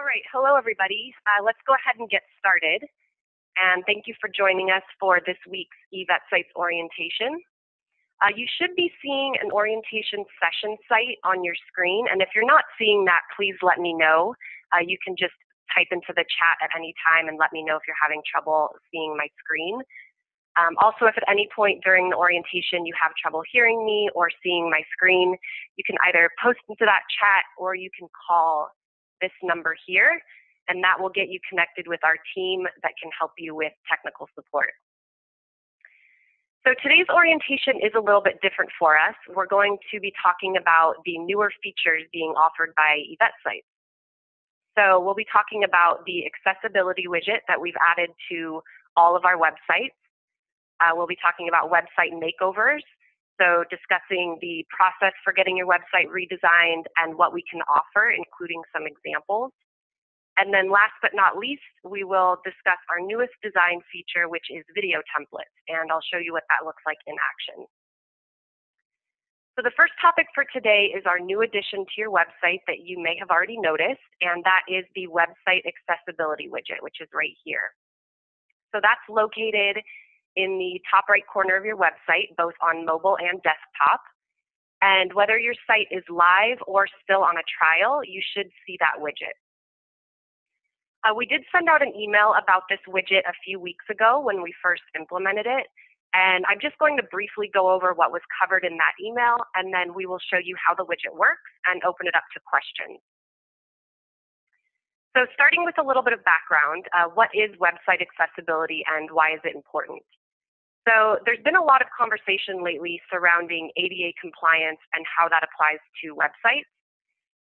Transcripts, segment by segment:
All right, hello everybody. Let's go ahead and get started. And thank you for joining us for this week's eVetSites orientation. You should be seeing an orientation session site on your screen. And if you're not seeing that, please let me know. You can just type into the chat at any time and let me know if you're having trouble seeing my screen. Also, if at any point during the orientation you have trouble hearing me or seeing my screen, you can either post into that chat or you can call this number here, and that will get you connected with our team that can help you with technical support. So today's orientation is a little bit different for us. We're going to be talking about the newer features being offered by eVetSites. So we'll be talking about the accessibility widget that we've added to all of our websites. We'll be talking about website makeovers, so discussing the process for getting your website redesigned and what we can offer, including some examples. And then last but not least, we will discuss our newest design feature, which is video templates, and I'll show you what that looks like in action. So the first topic for today is our new addition to your website that you may have already noticed, and that is the website accessibility widget, which is right here. So that's located in the top right corner of your website, both on mobile and desktop. And whether your site is live or still on a trial, you should see that widget. We did send out an email about this widget a few weeks ago when we first implemented it. And I'm just going to briefly go over what was covered in that email, and then we will show you how the widget works and open it up to questions. So starting with a little bit of background, what is website accessibility and why is it important? So there's been a lot of conversation lately surrounding ADA compliance and how that applies to websites.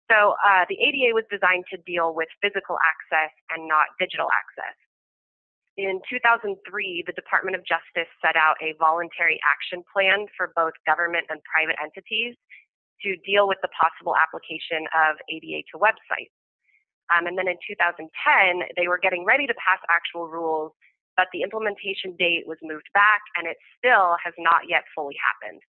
So the ADA was designed to deal with physical access and not digital access. In 2003, the Department of Justice set out a voluntary action plan for both government and private entities to deal with the possible application of ADA to websites. And then in 2010, they were getting ready to pass actual rules, but the implementation date was moved back and it still has not yet fully happened.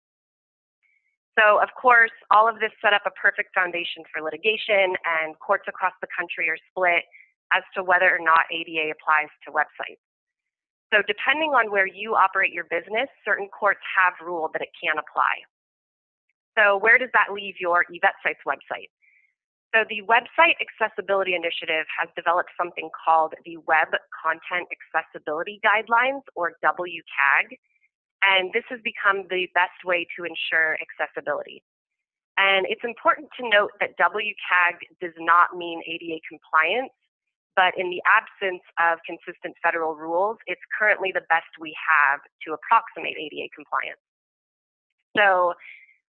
So of course, all of this set up a perfect foundation for litigation, and courts across the country are split as to whether or not ADA applies to websites. So depending on where you operate your business, certain courts have ruled that it can apply. So where does that leave your eVetSites website? So the Website Accessibility Initiative has developed something called the Web Content Accessibility Guidelines, or WCAG, and this has become the best way to ensure accessibility. And it's important to note that WCAG does not mean ADA compliance, but in the absence of consistent federal rules, it's currently the best we have to approximate ADA compliance. So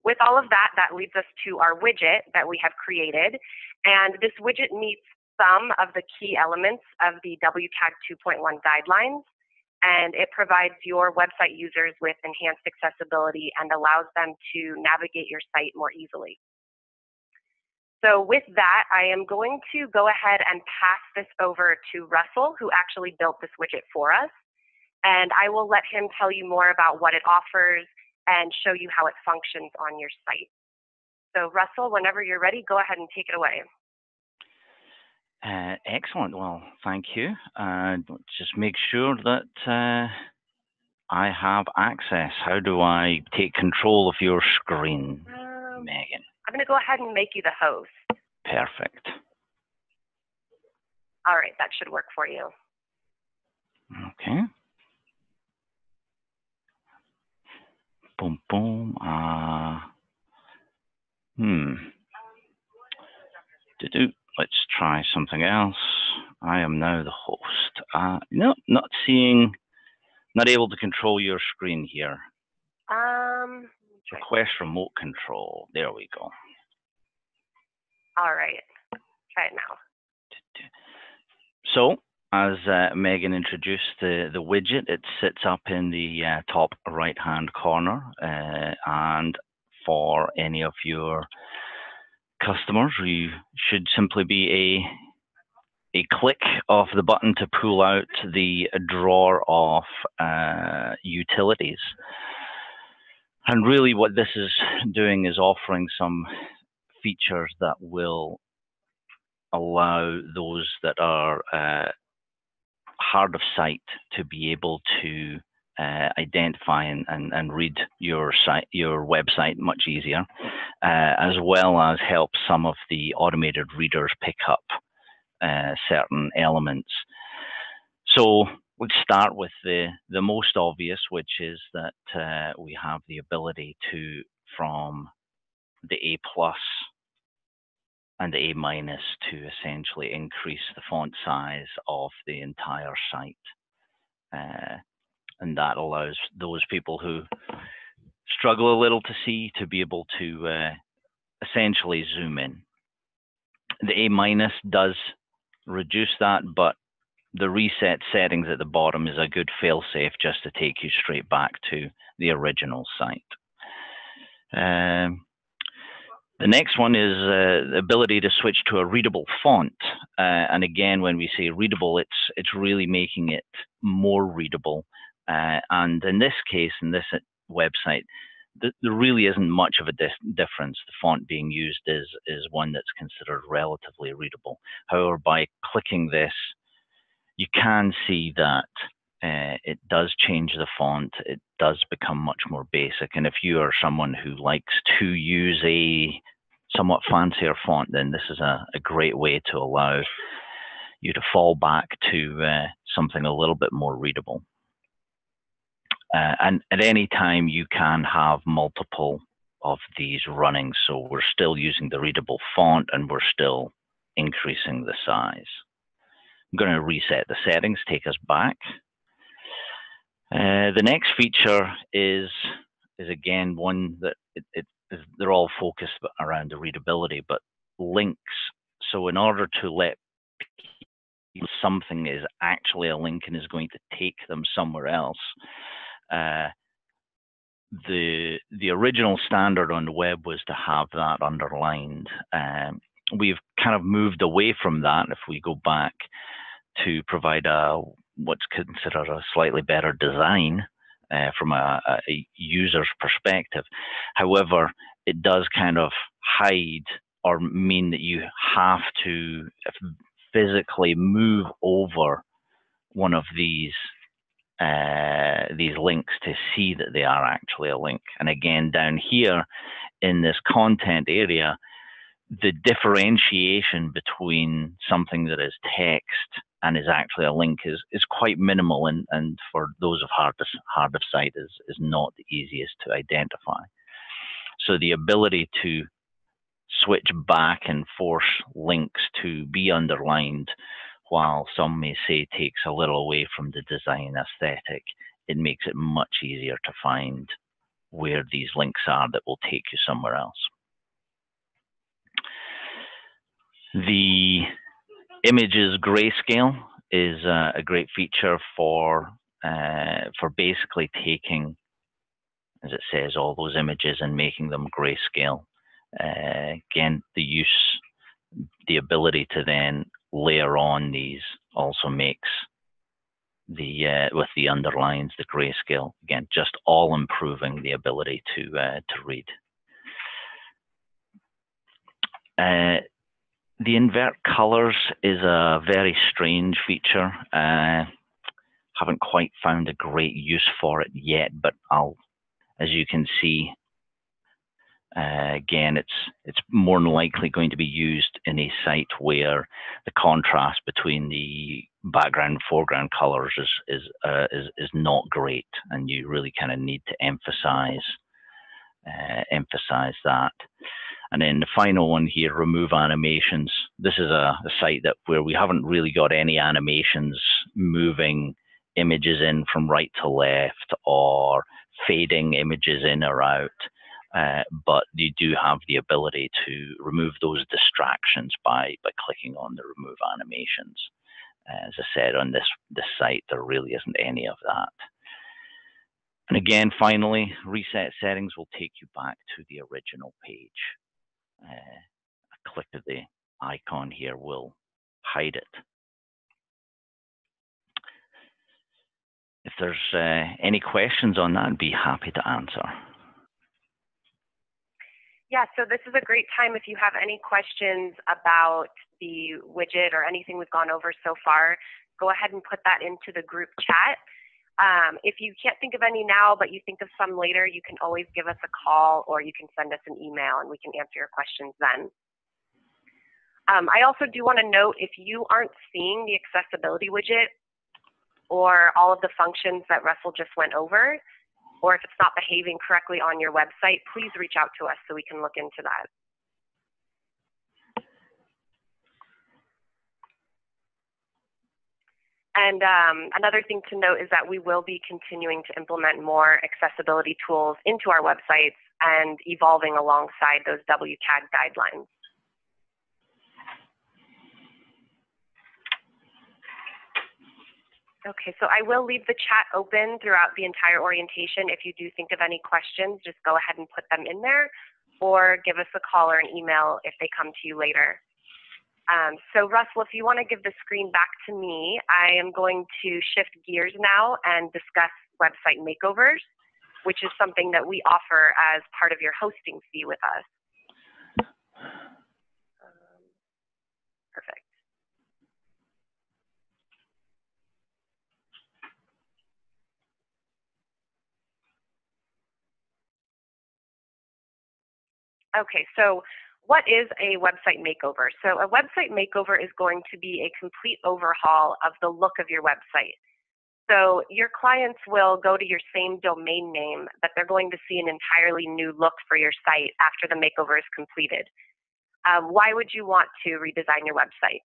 with all of that, that leads us to our widget that we have created. And this widget meets some of the key elements of the WCAG 2.1 guidelines. And it provides your website users with enhanced accessibility and allows them to navigate your site more easily. So with that, I am going to go ahead and pass this over to Russell, who actually built this widget for us. And I will let him tell you more about what it offers and show you how it functions on your site. So Russell, whenever you're ready, go ahead and take it away. Excellent. Well, thank you. Just make sure that I have access. How do I take control of your screen, Megan? I'm going to go ahead and make you the host. Perfect. All right, that should work for you. Okay. Boom, boom. Let's try something else. I am now the host. No, not able to control your screen here. Request remote control. There we go. All right. Try it now. So, as Megan introduced the widget, it sits up in the top right-hand corner, and for any of your customers, you should simply be a click of the button to pull out the drawer of utilities. And really what this is doing is offering some features that will allow those that are hard of sight to be able to identify and read your website much easier, as well as help some of the automated readers pick up certain elements. So let's start with the most obvious, which is that we have the ability to, from the A+ and the A-, to essentially increase the font size of the entire site. And that allows those people who struggle a little to see to be able to essentially zoom in. The A- does reduce that, but the reset settings at the bottom is a good fail-safe just to take you straight back to the original site. The next one is the ability to switch to a readable font. And again, when we say readable, it's really making it more readable. And in this case, in this website, there really isn't much of a difference. The font being used is one that's considered relatively readable. However, by clicking this, you can see that it does change the font. It does become much more basic. And if you are someone who likes to use a somewhat fancier font, then this is a great way to allow you to fall back to something a little bit more readable. And at any time, you can have multiple of these running. So we're still using the readable font and we're still increasing the size. I'm going to reset the settings, take us back. The next feature is again one that they're all focused around the readability, but links. So in order to let people something is actually a link and is going to take them somewhere else, the original standard on the web was to have that underlined. We've kind of moved away from that. If we go back to provide what's considered a slightly better design from a user's perspective. However, it does kind of hide or mean that you have to physically move over one of these links to see that they are actually a link. And again, down here in this content area, the differentiation between something that is text and is actually a link is quite minimal, and for those of hard of sight is not the easiest to identify. So the ability to switch back and force links to be underlined, while some may say takes a little away from the design aesthetic, it makes it much easier to find where these links are that will take you somewhere else. The images grayscale is a great feature for basically taking, as it says, all those images and making them grayscale. Again, the ability to then layer on these also makes with the underlines, the grayscale, again, just all improving the ability to read. The invert colors is a very strange feature. Haven't quite found a great use for it yet, but as you can see, again, it's more than likely going to be used in a site where the contrast between the background and foreground colors is not great, and you really kind of need to emphasize that. And then the final one here, remove animations. This is a site where we haven't really got any animations moving images in from right to left or fading images in or out. But you do have the ability to remove those distractions by clicking on the remove animations. As I said, on this site, there really isn't any of that. And again, finally, reset settings will take you back to the original page. A click of the icon here will hide it. If there's any questions on that, I'd be happy to answer. Yeah, so this is a great time if you have any questions about the widget or anything we've gone over so far, go ahead and put that into the group chat. If you can't think of any now, but you think of some later, you can always give us a call or you can send us an email and we can answer your questions then. I also do want to note, if you aren't seeing the accessibility widget or all of the functions that Russell just went over, or if it's not behaving correctly on your website, please reach out to us so we can look into that. And another thing to note is that we will be continuing to implement more accessibility tools into our websites and evolving alongside those WCAG guidelines. Okay, so I will leave the chat open throughout the entire orientation. If you do think of any questions, just go ahead and put them in there or give us a call or an email if they come to you later. So Russell, if you want to give the screen back to me, I am going to shift gears now and discuss website makeovers, which is something that we offer as part of your hosting fee with us. Perfect. Okay, so what is a website makeover? So a website makeover is going to be a complete overhaul of the look of your website. So your clients will go to your same domain name, but they're going to see an entirely new look for your site after the makeover is completed. Why would you want to redesign your website?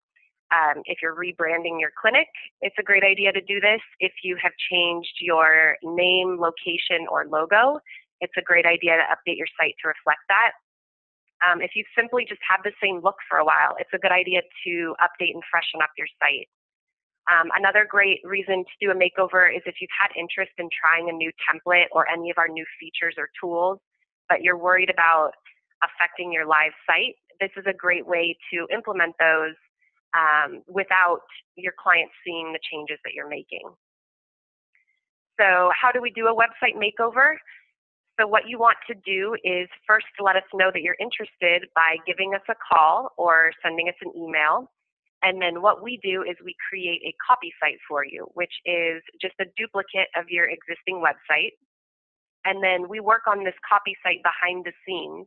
If you're rebranding your clinic, it's a great idea to do this. If you have changed your name, location, or logo, it's a great idea to update your site to reflect that. If you've simply just had the same look for a while, it's a good idea to update and freshen up your site. Another great reason to do a makeover is if you've had interest in trying a new template or any of our new features or tools, but you're worried about affecting your live site, this is a great way to implement those without your clients seeing the changes that you're making. So how do we do a website makeover? So what you want to do is first let us know that you're interested by giving us a call or sending us an email. And then what we do is we create a copy site for you, which is just a duplicate of your existing website. And then we work on this copy site behind the scenes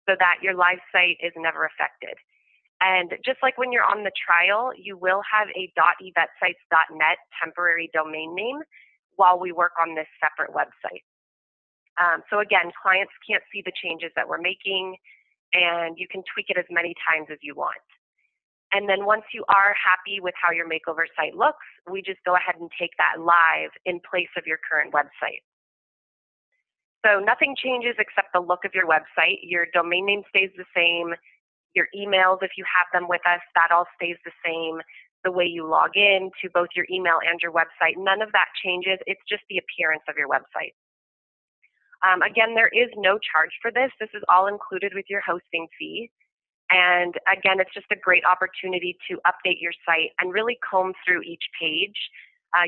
so that your live site is never affected. And just like when you're on the trial, you will have a .eVetSites.net temporary domain name while we work on this separate website. So again, clients can't see the changes that we're making, and you can tweak it as many times as you want. And then once you are happy with how your makeover site looks, we just go ahead and take that live in place of your current website. So nothing changes except the look of your website. Your domain name stays the same. Your emails, if you have them with us, that all stays the same. The way you log in to both your email and your website, none of that changes. It's just the appearance of your website. Again, there is no charge for this. This is all included with your hosting fee. And again, it's just a great opportunity to update your site and really comb through each page.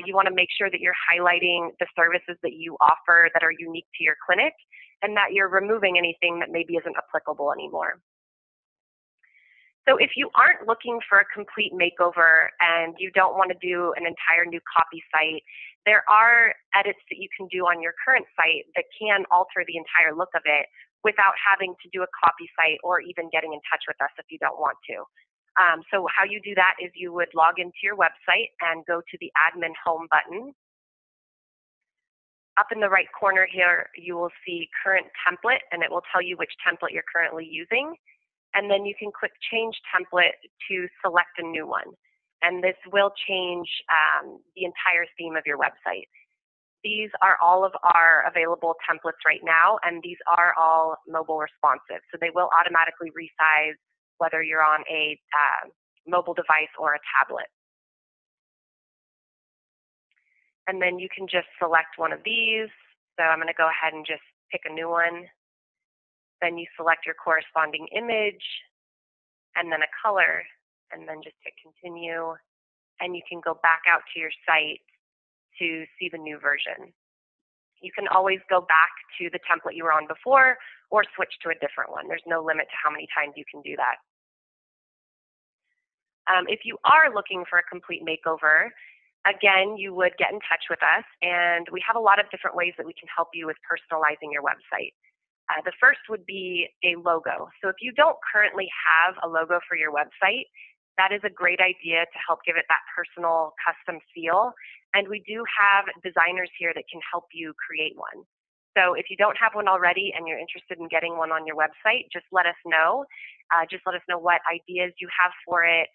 You want to make sure that you're highlighting the services that you offer that are unique to your clinic and that you're removing anything that maybe isn't applicable anymore. So if you aren't looking for a complete makeover and you don't want to do an entire new copy site, there are edits that you can do on your current site that can alter the entire look of it without having to do a copy site or even getting in touch with us if you don't want to. So how you do that is you would log into your website and go to the admin home button. Up in the right corner here, you will see current template, and it will tell you which template you're currently using. And then you can click change template to select a new one. And this will change the entire theme of your website. These are all of our available templates right now, and these are all mobile responsive. So they will automatically resize whether you're on a mobile device or a tablet. And then you can just select one of these. So I'm going to go ahead and just pick a new one. Then you select your corresponding image and then a color, and then just hit continue. And you can go back out to your site to see the new version. You can always go back to the template you were on before or switch to a different one. There's no limit to how many times you can do that. If you are looking for a complete makeover, again, you would get in touch with us, and we have a lot of different ways that we can help you with personalizing your website. The first would be a logo. So if you don't currently have a logo for your website, that is a great idea to help give it that personal custom feel. And we do have designers here that can help you create one. So if you don't have one already and you're interested in getting one on your website, just let us know. Just let us know what ideas you have for it.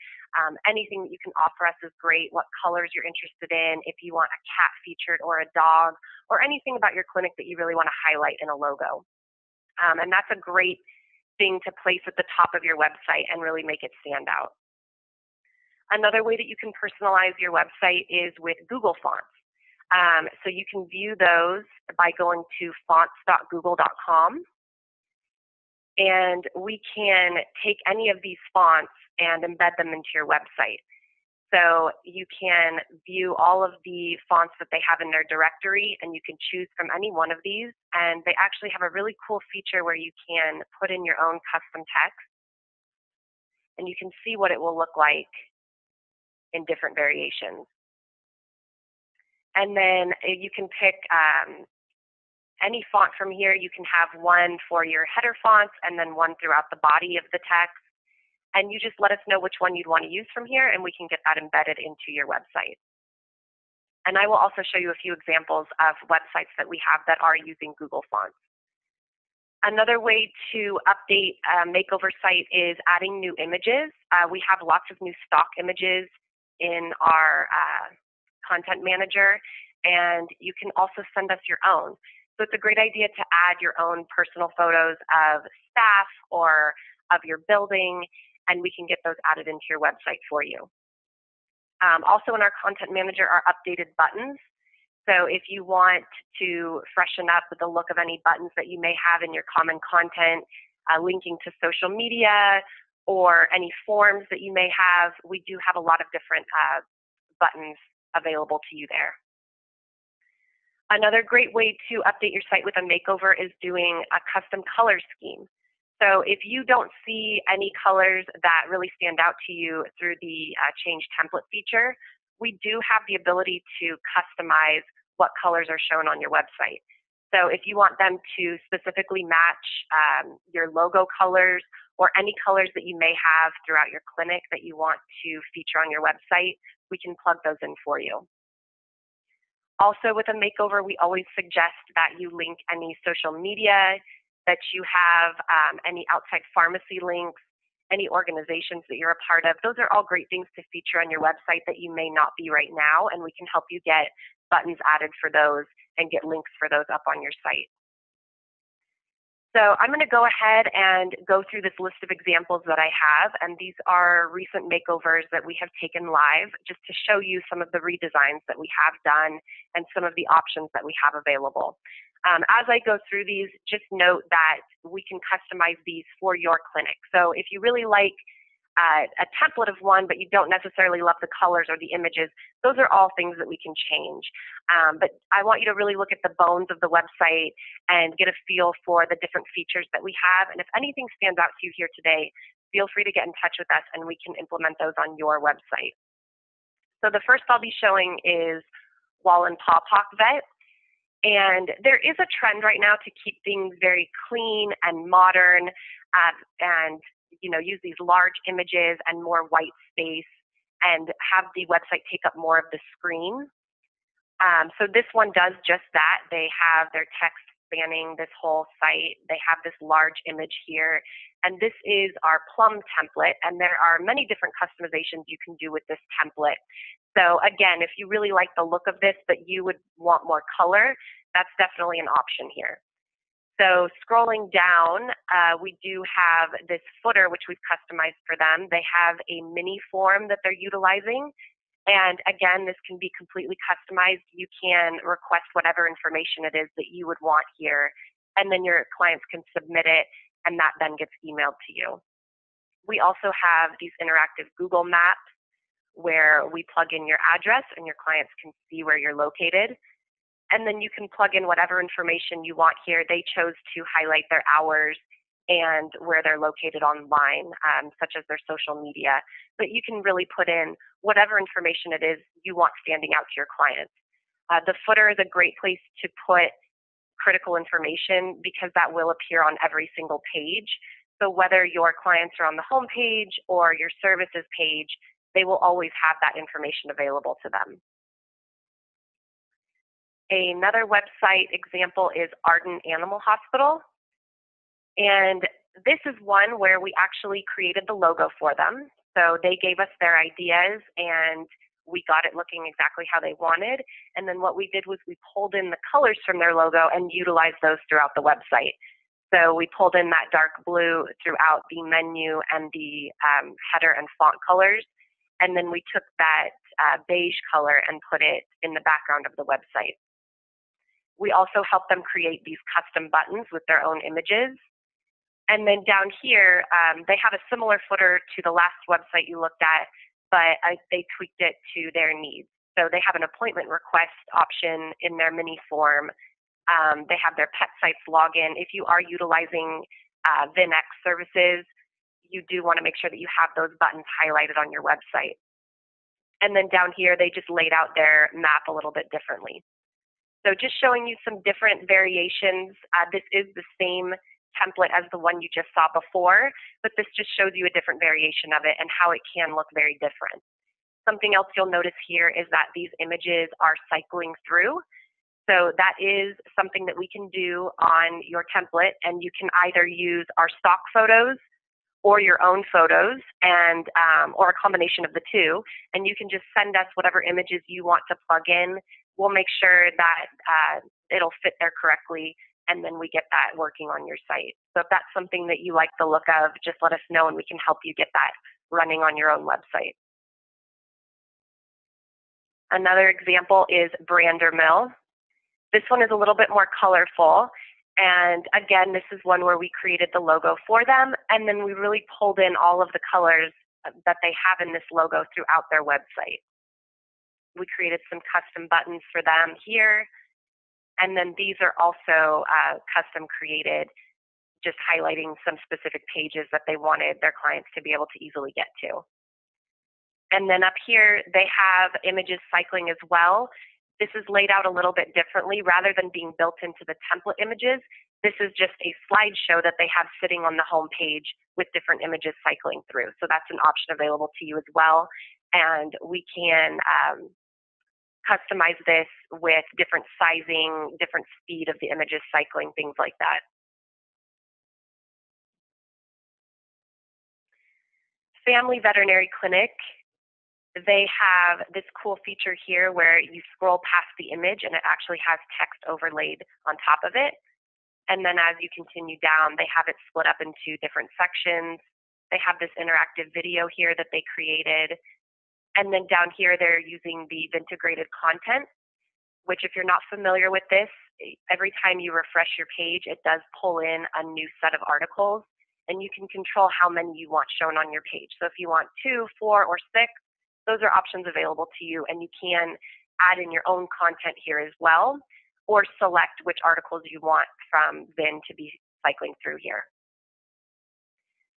Anything that you can offer us is great. What colors you're interested in, if you want a cat featured or a dog, or anything about your clinic that you really want to highlight in a logo. And that's a great thing to place at the top of your website and really make it stand out. Another way that you can personalize your website is with Google Fonts. So you can view those by going to fonts.google.com. And we can take any of these fonts and embed them into your website. So you can view all of the fonts that they have in their directory, and you can choose from any one of these. And they actually have a really cool feature where you can put in your own custom text, and you can see what it will look like in different variations. And then you can pick any font from here. You can have one for your header fonts and then one throughout the body of the text. And you just let us know which one you'd want to use from here, and we can get that embedded into your website. And I will also show you a few examples of websites that we have that are using Google Fonts. Another way to update a makeover site is adding new images. We have lots of new stock images in our content manager, and you can also send us your own. So it's a great idea to add your own personal photos of staff or of your building, and we can get those added into your website for you. Also in our content manager are updated buttons. So if you want to freshen up with the look of any buttons that you may have in your common content, linking to social media or any forms that you may have, we do have a lot of different buttons available to you there. Another great way to update your site with a makeover is doing a custom color scheme. So if you don't see any colors that really stand out to you through the change template feature, we do have the ability to customize what colors are shown on your website. So if you want them to specifically match your logo colors or any colors that you may have throughout your clinic that you want to feature on your website, we can plug those in for you. Also with a makeover, we always suggest that you link any social media that you have, any outside pharmacy links, any organizations that you're a part of. Those are all great things to feature on your website that you may not be right now, and we can help you get buttons added for those and get links for those up on your site. So I'm going to go ahead and go through this list of examples that I have, and these are recent makeovers that we have taken live just to show you some of the redesigns that we have done and some of the options that we have available. As I go through these, just note that we can customize these for your clinic. So if you really like a template of one, but you don't necessarily love the colors or the images, those are all things that we can change. But I want you to really look at the bones of the website and get a feel for the different features that we have. And if anything stands out to you here today, feel free to get in touch with us and we can implement those on your website. So the first I'll be showing is Wall and Pawpaw Vet. And there is a trend right now to keep things very clean and modern and use these large images and more white space and have the website take up more of the screen. So this one does just that. They have their text spanning this whole site. They have this large image here. And this is our plum template. And there are many different customizations you can do with this template. So again, if you really like the look of this, but you would want more color, that's definitely an option here. So scrolling down, we do have this footer, which we've customized for them. They have a mini form that they're utilizing. And again, this can be completely customized. You can request whatever information it is that you would want here, and then your clients can submit it, and that then gets emailed to you. We also have these interactive Google Maps where we plug in your address and your clients can see where you're located. And then you can plug in whatever information you want here. They chose to highlight their hours and where they're located online, such as their social media. But you can really put in whatever information it is you want standing out to your clients. The footer is a great place to put critical information because that will appear on every single page. So whether your clients are on the home page or your services page, they will always have that information available to them. Another website example is Arden Animal Hospital. And this is one where we actually created the logo for them. So they gave us their ideas and we got it looking exactly how they wanted. And then what we did was we pulled in the colors from their logo and utilized those throughout the website. So we pulled in that dark blue throughout the menu and the header and font colors. And then we took that beige color and put it in the background of the website. We also helped them create these custom buttons with their own images. And then down here, they have a similar footer to the last website you looked at, but they tweaked it to their needs. So they have an appointment request option in their mini form. They have their eVetSites login. If you are utilizing VinX services, you do want to make sure that you have those buttons highlighted on your website. And then down here, they just laid out their map a little bit differently. So just showing you some different variations. This is the same template as the one you just saw before, but this just shows you a different variation of it and how it can look very different. Something else you'll notice here is that these images are cycling through. So that is something that we can do on your template, and you can either use our stock photos or your own photos, and or a combination of the two, and you can just send us whatever images you want to plug in. We'll make sure that it'll fit there correctly, and then we get that working on your site. So if that's something that you like the look of, just let us know and we can help you get that running on your own website. Another example is Brander Mill. This one is a little bit more colorful. And again, this is one where we created the logo for them, and then we really pulled in all of the colors that they have in this logo throughout their website. We created some custom buttons for them here. And then these are also custom created, just highlighting some specific pages that they wanted their clients to be able to easily get to. And then up here, they have images cycling as well. This is laid out a little bit differently. Rather than being built into the template images, this is just a slideshow that they have sitting on the home page with different images cycling through. So that's an option available to you as well. And we can customize this with different sizing, different speed of the images cycling, things like that. Family Veterinary Clinic, they have this cool feature here where you scroll past the image and it actually has text overlaid on top of it. And then as you continue down, they have it split up into different sections. They have this interactive video here that they created. And then down here, they're using the integrated content, which if you're not familiar with this, every time you refresh your page, it does pull in a new set of articles, and you can control how many you want shown on your page. So if you want 2, 4, or 6, those are options available to you, and you can add in your own content here as well, or select which articles you want from Vin to be cycling through here.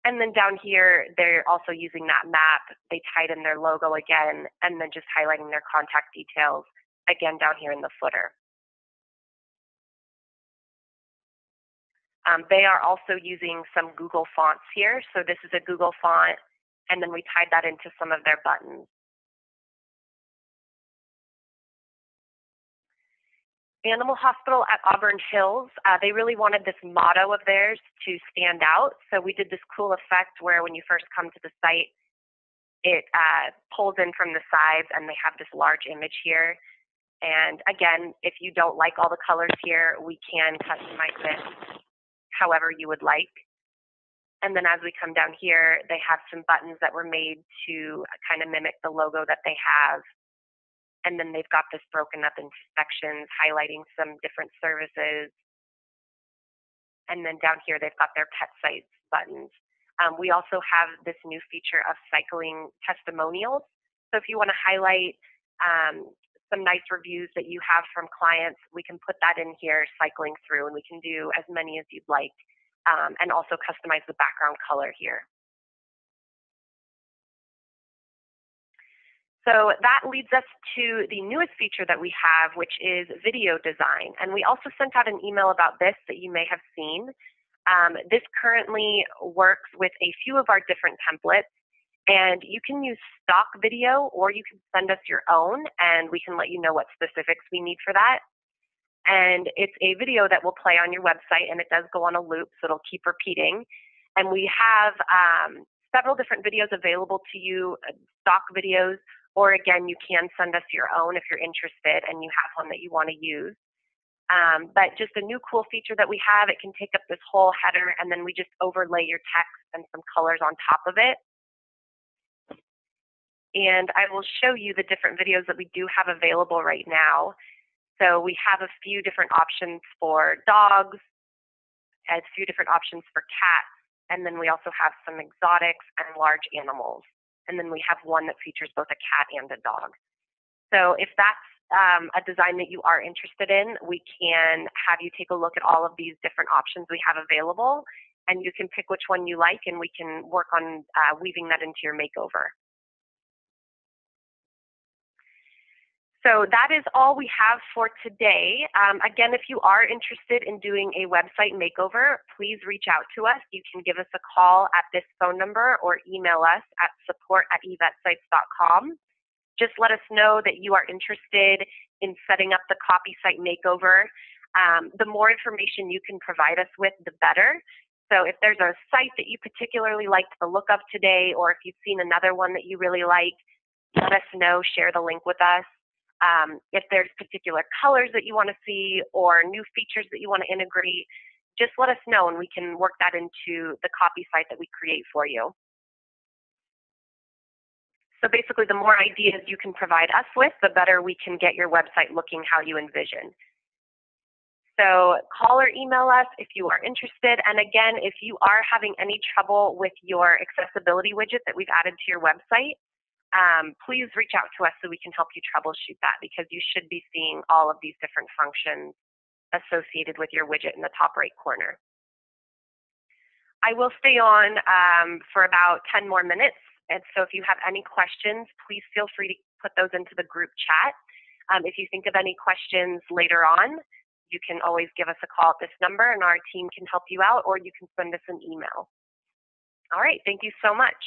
And then down here, they're also using that map. They tied in their logo again, and then just highlighting their contact details, again, down here in the footer. They are also using some Google fonts here. So this is a Google font, and then we tied that into some of their buttons. Animal Hospital at Auburn Hills, they really wanted this motto of theirs to stand out. So we did this cool effect where when you first come to the site, it pulls in from the sides and they have this large image here. And again, if you don't like all the colors here, we can customize this however you would like. And then as we come down here, they have some buttons that were made to kind of mimic the logo that they have. And then they've got this broken up into sections, highlighting some different services. And then down here, they've got their eVetSites buttons. We also have this new feature of cycling testimonials. So if you want to highlight some nice reviews that you have from clients, we can put that in here cycling through, and we can do as many as you'd like. and also customize the background color here. So that leads us to the newest feature that we have, which is video design. And we also sent out an email about this that you may have seen. This currently works with a few of our different templates, and you can use stock video or you can send us your own, and we can let you know what specifics we need for that. And it's a video that will play on your website, and it does go on a loop, so it'll keep repeating. And we have several different videos available to you, stock videos, or again, you can send us your own if you're interested and you have one that you want to use. But just a new cool feature that we have, it can take up this whole header, and then we just overlay your text and some colors on top of it. And I will show you the different videos that we do have available right now. So we have a few different options for dogs, a few different options for cats, and then we also have some exotics and large animals. And then we have one that features both a cat and a dog. So if that's a design that you are interested in, we can have you take a look at all of these different options we have available, and you can pick which one you like, and we can work on weaving that into your makeover. So that is all we have for today. Again, if you are interested in doing a website makeover, please reach out to us. You can give us a call at this phone number or email us at support@eVetSites.com. Just let us know that you are interested in setting up the copy site makeover. The more information you can provide us with, the better. So if there's a site that you particularly liked the look of today, or if you've seen another one that you really like, let us know, share the link with us. If there's particular colors that you want to see or new features that you want to integrate, just let us know and we can work that into the copy site that we create for you. So basically, the more ideas you can provide us with, the better we can get your website looking how you envision. So call or email us if you are interested. And again, if you are having any trouble with your accessibility widget that we've added to your website, please reach out to us so we can help you troubleshoot that, because you should be seeing all of these different functions associated with your widget in the top right corner. I will stay on for about 10 more minutes, and so if you have any questions, please feel free to put those into the group chat. If you think of any questions later on, you can always give us a call at this number and our team can help you out, or you can send us an email. All right, thank you so much.